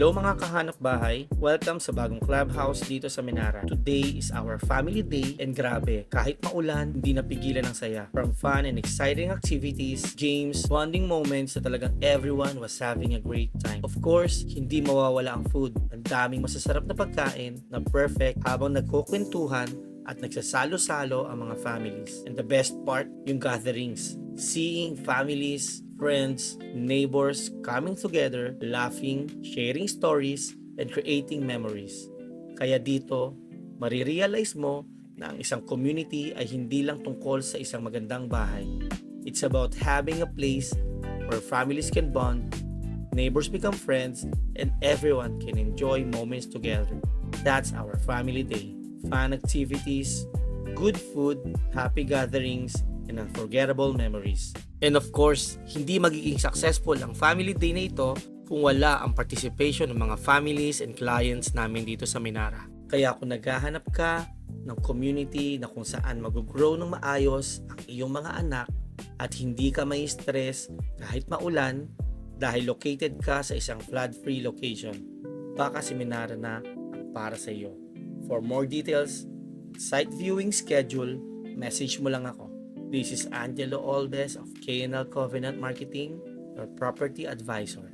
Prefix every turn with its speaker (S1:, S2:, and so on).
S1: Hello mga kahanap bahay, welcome sa bagong clubhouse dito sa Menara. Today is our family day and grabe, kahit maulan, hindi napigilan ang saya. From fun and exciting activities, games, bonding moments na talagang everyone was having a great time. Of course, hindi mawawala ang food. Ang daming masasarap na pagkain na perfect habang nagkukwentuhan at nagsasalo-salo ang mga families. And the best part, yung gatherings. Seeing families, friends, neighbors coming together, laughing, sharing stories, and creating memories. Kaya dito, marirealize mo na ang isang community ay hindi lang tungkol sa isang magandang bahay. It's about having a place where families can bond, neighbors become friends, and everyone can enjoy moments together. That's our family day. Fun activities, good food, happy gatherings, and unforgettable memories. And of course, hindi magiging successful ang family day na ito kung wala ang participation ng mga families and clients namin dito sa Menara. Kaya kung naghahanap ka ng community na kung saan mag-grow ng maayos ang iyong mga anak at hindi ka may stress kahit maulan dahil located ka sa isang flood-free location, baka si Menara na ang para sa iyo. For more details, site viewing schedule, message mo lang ako. This is Angelo Alves of KNL Covenant Marketing, your property advisor.